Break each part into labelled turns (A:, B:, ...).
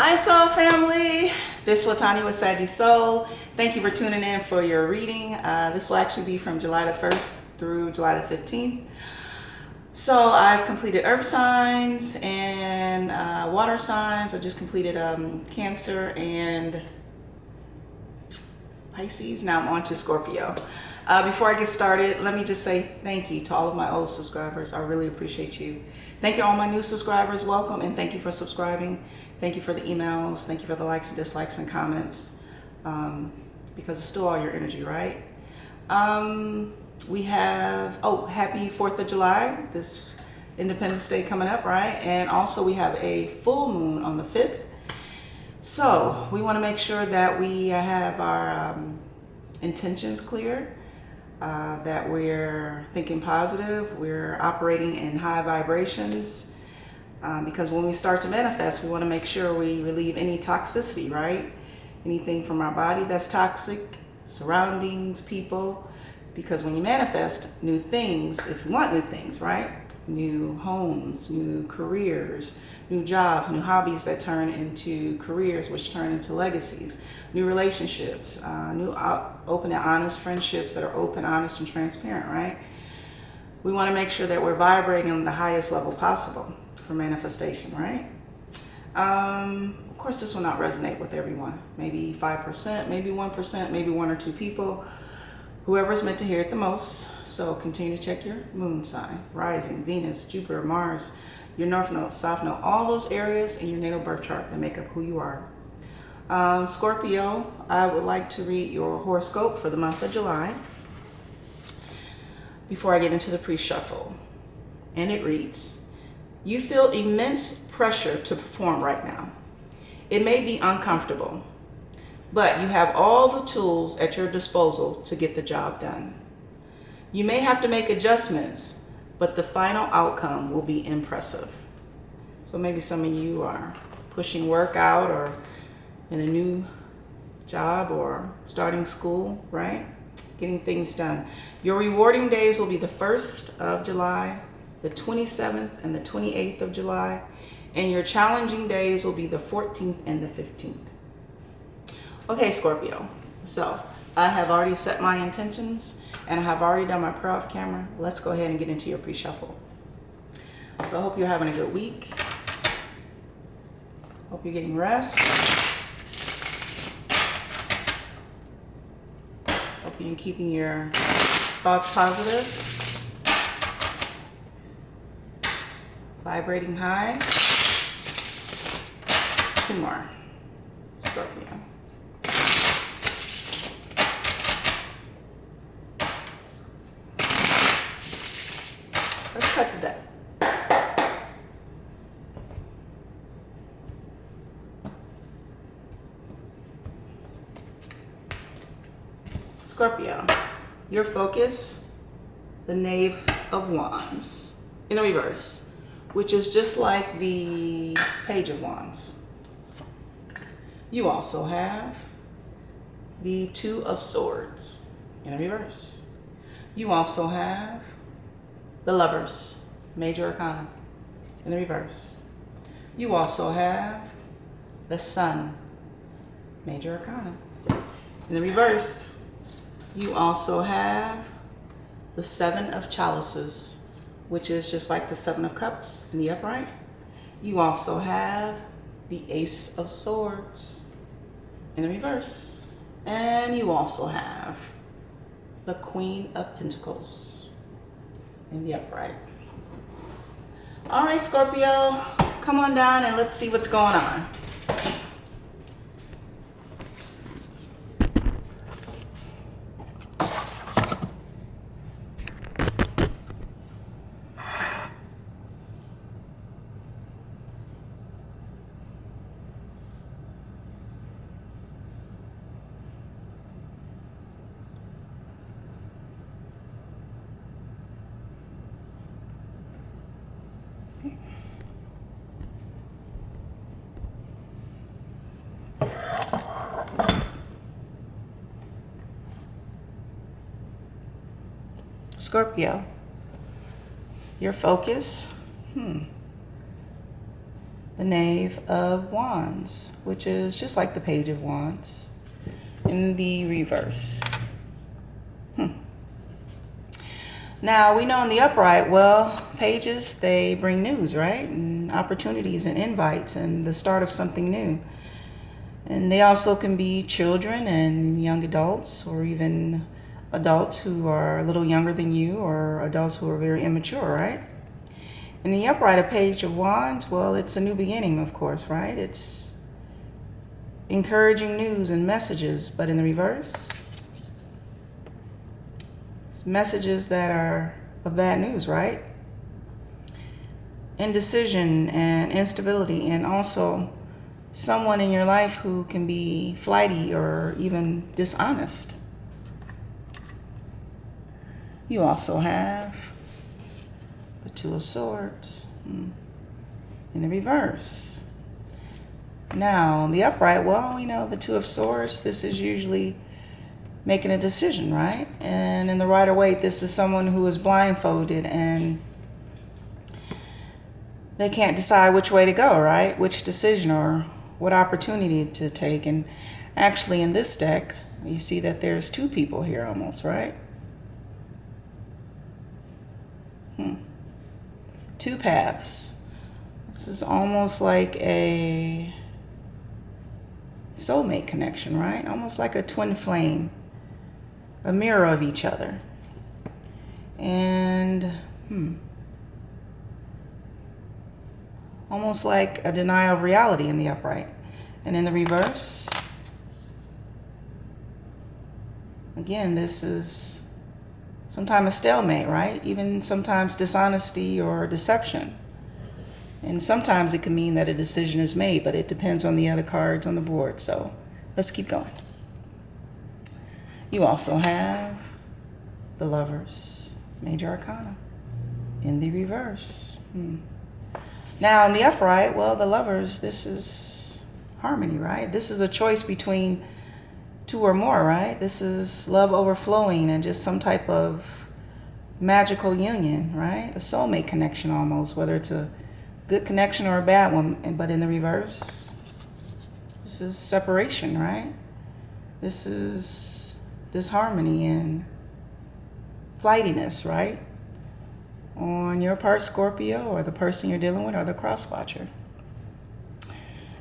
A: Hi Soul family, this is LaTonya with Saggy Soul. Thank you for tuning in for your reading. This will actually be from July the 1st through July the 15th. So I've completed earth signs and water signs. I just completed Cancer and Pisces. Now I'm on to Scorpio. Before I get started, let me just say thank you to all of my old subscribers. I really appreciate you. Thank you to all my new subscribers. Welcome, and thank you for subscribing. Thank you for the emails. Thank you for the likes and dislikes and comments, because it's still all your energy, right? We have, happy 4th of July, this Independence Day coming up, right? And also we have a full moon on the 5th. So we want to make sure that we have our intentions clear, that we're thinking positive, we're operating in high vibrations, because when we start to manifest, we want to make sure we relieve any toxicity, right? Anything from our body that's toxic, surroundings, people, because when you manifest new things, if you want new things, right? New homes, new careers, new jobs, new hobbies that turn into careers, which turn into legacies, new relationships, new open and honest friendships that are open, honest, and transparent, right? We want to make sure that we're vibrating on the highest level possible for manifestation, right? Of course, this will not resonate with everyone. Maybe 5%, maybe 1%, maybe 1 or 2 people. Whoever's meant to hear it the most. So continue to check your moon sign, rising, Venus, Jupiter, Mars, your north node, south node, all those areas in your natal birth chart that make up who you are. Scorpio, I would like to read your horoscope for the month of July before I get into the pre-shuffle. And it reads, you feel immense pressure to perform right now. It may be uncomfortable, but you have all the tools at your disposal to get the job done. You may have to make adjustments, but the final outcome will be impressive. So maybe some of you are pushing work out or in a new job or starting school, right? Getting things done. Your rewarding days will be the 1st of July, the 27th and the 28th of July, and your challenging days will be the 14th and the 15th. Okay, Scorpio, so I have already set my intentions and I have already done my prayer off camera. Let's go ahead and get into your pre-shuffle. So I hope you're having a good week. Hope you're getting rest. Hope you're keeping your thoughts positive. Vibrating high. 2 more. Scorpio. Let's cut the deck. Scorpio, your focus, the Knave of Wands in the reverse, which is just like the Page of Wands. You also have the 2 of Swords in the reverse. You also have the Lovers, Major Arcana, in the reverse. You also have the Sun, Major Arcana, in the reverse. You also have the 7 of Chalices, which is just like the 7 of Cups in the upright. You also have the Ace of Swords in the reverse. And you also have the Queen of Pentacles in the upright. All right, Scorpio, come on down and let's see what's going on. Scorpio, your focus, the Knave of Wands, which is just like the Page of Wands in the reverse. Now, we know in the upright, well, pages, they bring news, right? And opportunities and invites and the start of something new. And they also can be children and young adults, or even adults who are a little younger than you, or adults who are very immature, right? In the upright, a Page of Wands, well, it's a new beginning, of course, right? It's encouraging news and messages. But in the reverse, it's messages that are of bad news, right? Indecision and instability, and also someone in your life who can be flighty or even dishonest. You also have the Two of Swords in the reverse. Now, the upright, well, we know the Two of Swords, this is usually making a decision, right? And in the Rider-Waite, this is someone who is blindfolded and they can't decide which way to go, right? Which decision or what opportunity to take. And actually in this deck, you see that there's two people here almost, right? Two paths. This is almost like a soulmate connection, right? Almost like a twin flame, a mirror of each other. And almost like a denial of reality in the upright. And in the reverse, again, this is sometimes a stalemate, right? Even sometimes dishonesty or deception. And sometimes it can mean that a decision is made, but it depends on the other cards on the board. So let's keep going. You also have the Lovers, Major Arcana, in the reverse. Now in the upright, well, the Lovers, this is harmony, right? This is a choice between two or more, right? This is love overflowing and just some type of magical union, right? A soulmate connection almost, whether it's a good connection or a bad one. But in the reverse, this is separation, right? This is disharmony and flightiness, right? On your part, Scorpio, or the person you're dealing with, or the cross-watcher.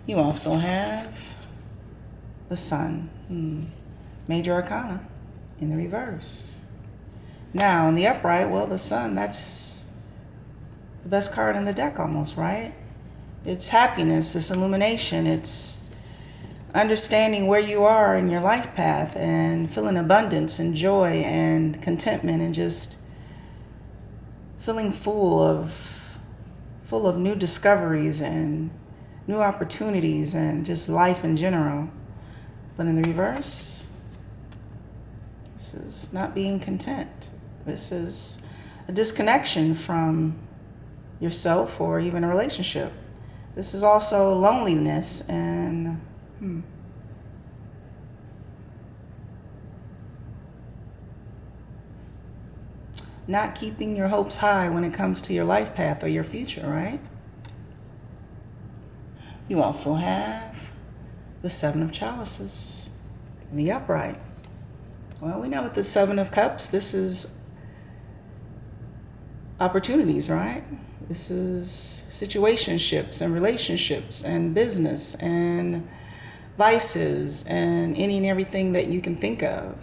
A: You also have the Sun, Major Arcana, in the reverse. Now, in the upright, well, the Sun, that's the best card in the deck almost, right? It's happiness, it's illumination, it's understanding where you are in your life path and feeling abundance and joy and contentment and just feeling full of new discoveries and new opportunities and just life in general. But in the reverse, this is not being content. This is a disconnection from yourself or even a relationship. This is also loneliness and not keeping your hopes high when it comes to your life path or your future, right? You also have the Seven of Chalices in the upright. Well, we know with the Seven of Cups, this is opportunities, right? This is situationships and relationships and business and vices and any and everything that you can think of.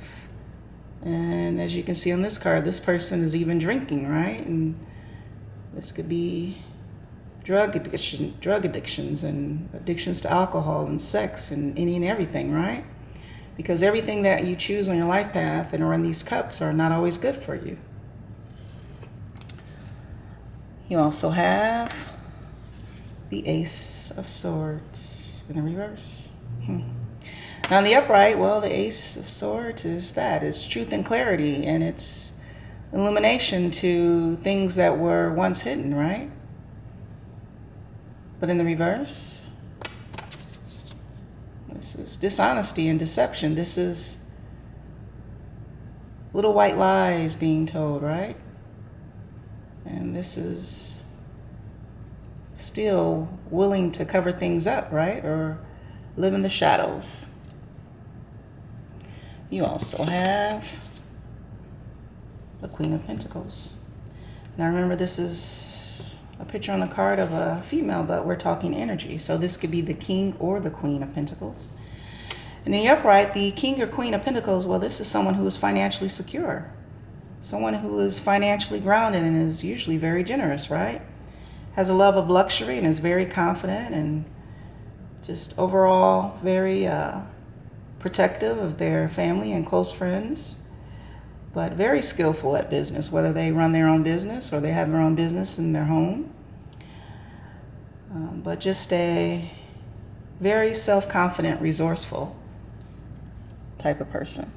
A: And as you can see on this card, this person is even drinking, right? And this could be drug addictions and addictions to alcohol and sex and any and everything, right? Because everything that you choose on your life path and are in these cups are not always good for you. You also have the Ace of Swords in the reverse. Now in the upright, well, the Ace of Swords is that. It's truth and clarity, and it's illumination to things that were once hidden, right? But in the reverse, this is dishonesty and deception. This is little white lies being told, right? And this is still willing to cover things up, right? Or live in the shadows. You also have the Queen of Pentacles. Now remember, this is a picture on the card of a female, but we're talking energy. So this could be the King or the Queen of Pentacles. And in the upright, the King or Queen of Pentacles, well, this is someone who is financially secure. Someone who is financially grounded and is usually very generous, right? Has a love of luxury and is very confident and just overall very protective of their family and close friends, but very skillful at business, whether they run their own business or they have their own business in their home. But just a very self-confident, resourceful type of person.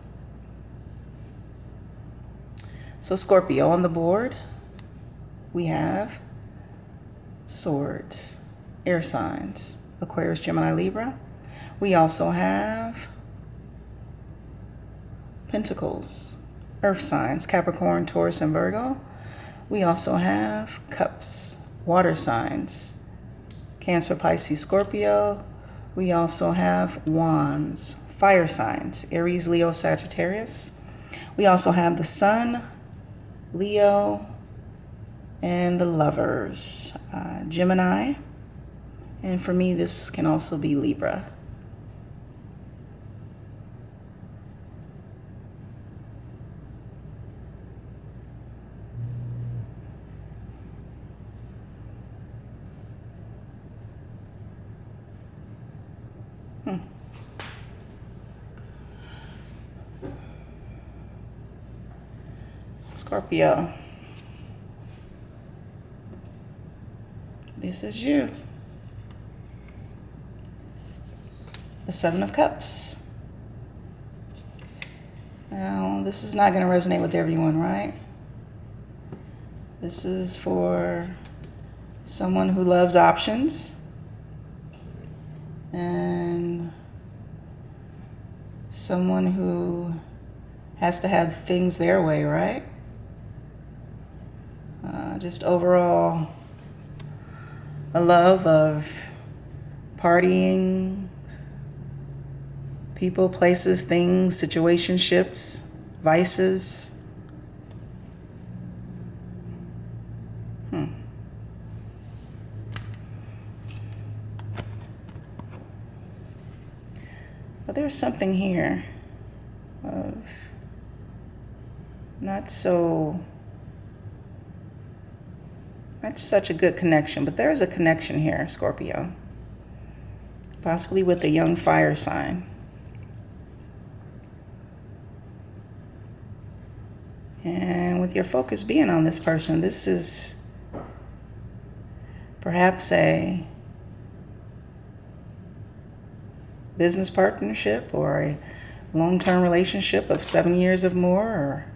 A: So Scorpio, on the board, we have Swords, air signs, Aquarius, Gemini, Libra. We also have Pentacles, earth signs, Capricorn, Taurus, and Virgo. We also have Cups, water signs, Cancer, Pisces, Scorpio. We also have Wands, fire signs, Aries, Leo, Sagittarius. We also have the Sun, Leo, and the Lovers, Gemini. And for me, this can also be Libra. Scorpio, this is you. The Seven of Cups. Now, this is not going to resonate with everyone, right? This is for someone who loves options and someone who has to have things their way, right? Just overall, a love of partying, people, places, things, situationships, vices. But there's something here of not such a good connection, but there is a connection here, Scorpio. Possibly with a young fire sign. And with your focus being on this person, this is perhaps a business partnership or a long-term relationship of 7 years or more, or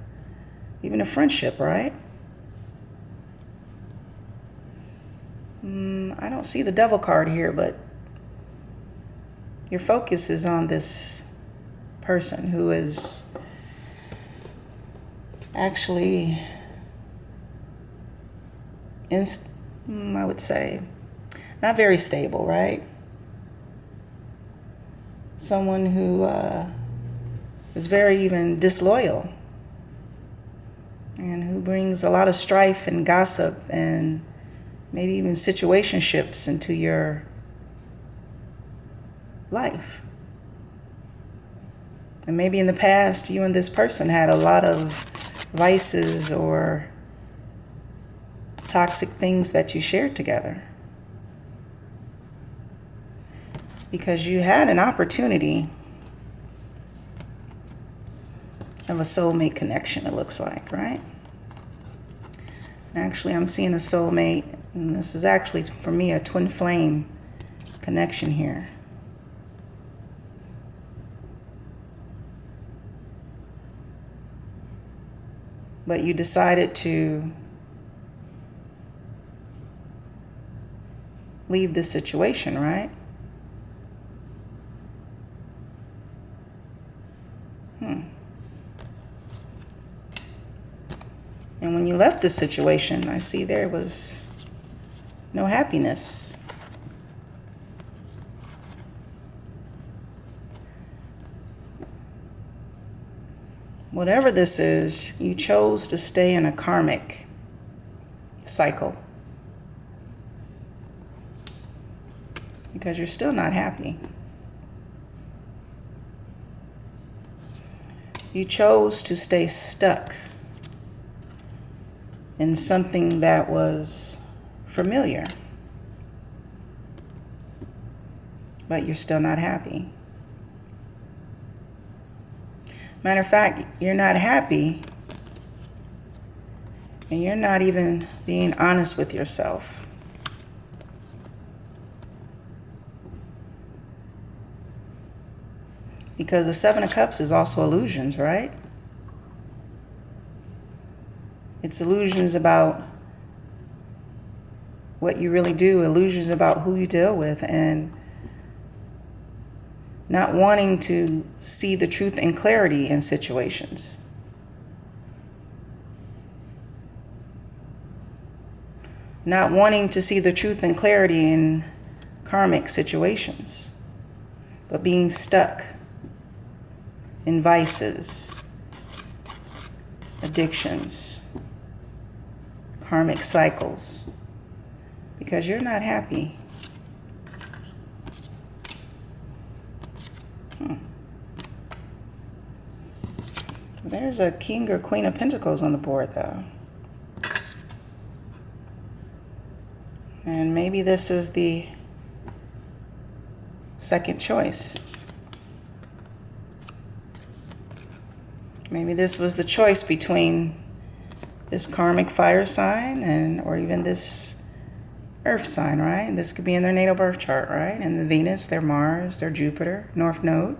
A: even a friendship, right? I don't see the Devil card here, but your focus is on this person who is actually, I would say, not very stable, right? Someone who is very even disloyal and who brings a lot of strife and gossip and maybe even situationships into your life. And maybe in the past, you and this person had a lot of vices or toxic things that you shared together. Because you had an opportunity of a soulmate connection, it looks like, right? Actually, I'm seeing a soulmate, and this is actually, for me, a twin flame connection here. But you decided to leave this situation, right? And when you left this situation, I see there was no happiness. Whatever this is, you chose to stay in a karmic cycle because you're still not happy. You chose to stay stuck in something that was familiar, but you're still not happy. Matter of fact, you're not happy, and you're not even being honest with yourself. Because the Seven of Cups is also illusions, right? It's illusions about what you really do, illusions about who you deal with, and not wanting to see the truth and clarity in situations. Not wanting to see the truth and clarity in karmic situations, but being stuck in vices, addictions, karmic cycles, because you're not happy. There's a King or Queen of Pentacles on the board, though. And maybe this is the second choice. Maybe this was the choice between this karmic fire sign or even this earth sign, right? And this could be in their natal birth chart, right? And the Venus, their Mars, their Jupiter, North Node.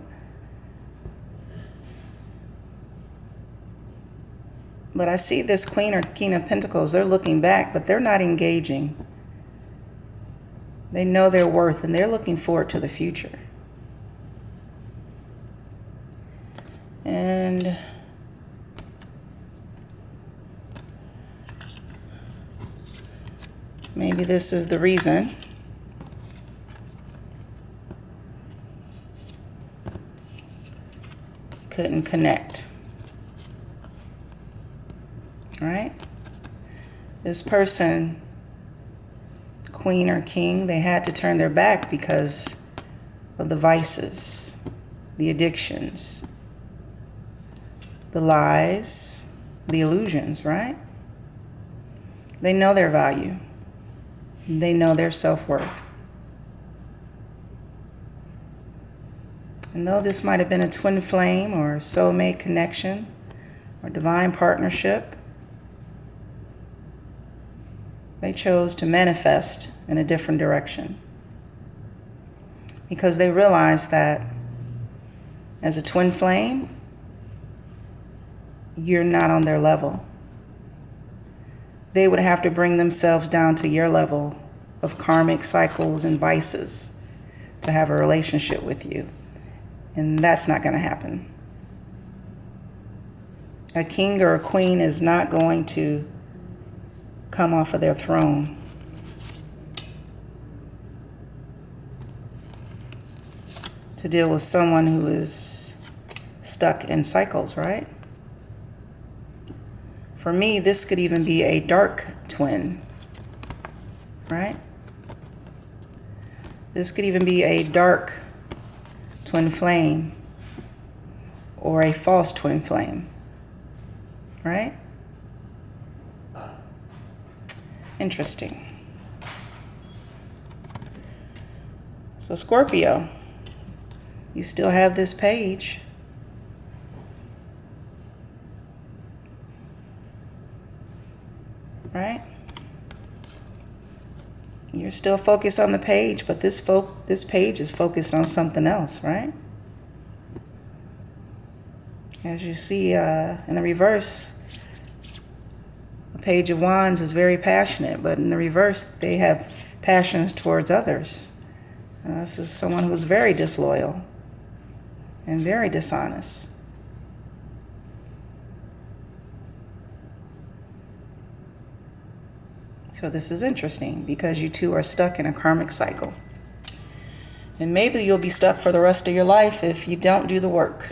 A: But I see this Queen or King of Pentacles, they're looking back, but they're not engaging. They know their worth, and they're looking forward to the future. And maybe this is the reason couldn't connect. Right? This person, Queen or King, they had to turn their back because of the vices, the addictions, the lies, the illusions, right? They know their value. They know their self-worth. And though this might have been a twin flame or soulmate connection or divine partnership, they chose to manifest in a different direction because they realized that as a twin flame, you're not on their level. They would have to bring themselves down to your level of karmic cycles and vices to have a relationship with you. And that's not going to happen. A king or a queen is not going to come off of their throne to deal with someone who is stuck in cycles, right? For me, this could even be a dark twin, right? This could even be a dark twin flame or a false twin flame, right? Interesting. So Scorpio, you still have this page. Right? You're still focused on the page, but this page is focused on something else, right? As you see in the reverse, the Page of Wands is very passionate, but in the reverse, they have passions towards others. This is someone who's very disloyal and very dishonest. So So this is interesting because you two are stuck in a karmic cycle. And maybe you'll be stuck for the rest of your life if you don't do the work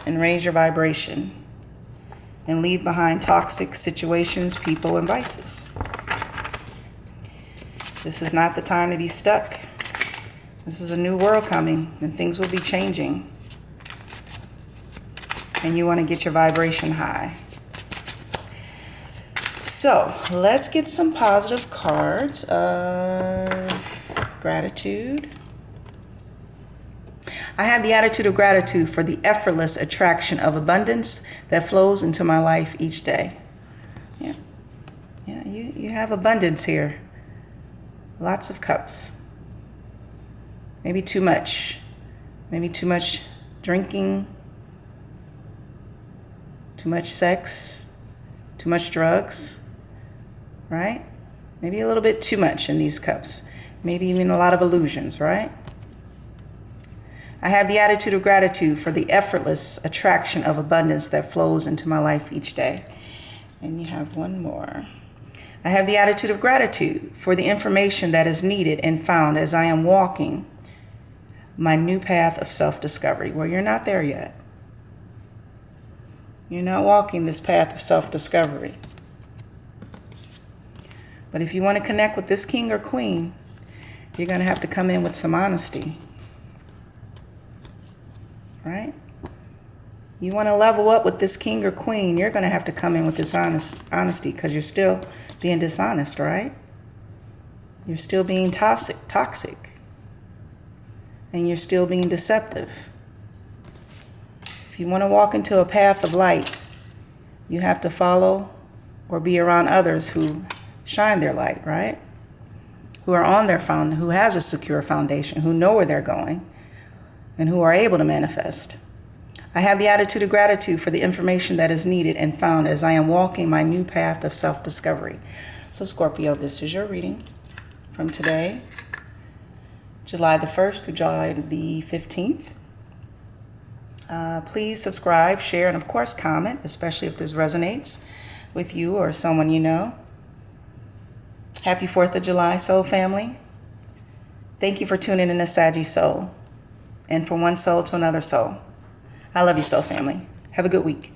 A: and raise your vibration and leave behind toxic situations, people, and vices. This is not the time to be stuck. This is a new world coming and things will be changing. And you want to get your vibration high. So let's get some positive cards of gratitude. I have the attitude of gratitude for the effortless attraction of abundance that flows into my life each day. Yeah, you have abundance here. Lots of cups. Maybe too much. Maybe too much drinking, too much sex, too much drugs, right? Maybe a little bit too much in these cups. Maybe even a lot of illusions, right? I have the attitude of gratitude for the effortless attraction of abundance that flows into my life each day. And you have one more. I have the attitude of gratitude for the information that is needed and found as I am walking my new path of self-discovery. Well, you're not there yet. You're not walking this path of self-discovery. But if you want to connect with this king or queen, you're going to have to come in with some honesty. Right? You want to level up with this king or queen, you're going to have to come in with this honesty because you're still being dishonest, right? You're still being toxic. And you're still being deceptive. If you want to walk into a path of light, you have to follow or be around others who shine their light, right? Who are on their who has a secure foundation, who know where they're going, and who are able to manifest. I have the attitude of gratitude for the information that is needed and found as I am walking my new path of self-discovery. So Scorpio, this is your reading from today, July the 1st through July the 15th. Please subscribe, share, and of course comment, especially if this resonates with you or someone you know. Happy 4th of July, Soul Family. Thank you for tuning in to Saggy Soul. And from one soul to another soul. I love you, Soul Family. Have a good week.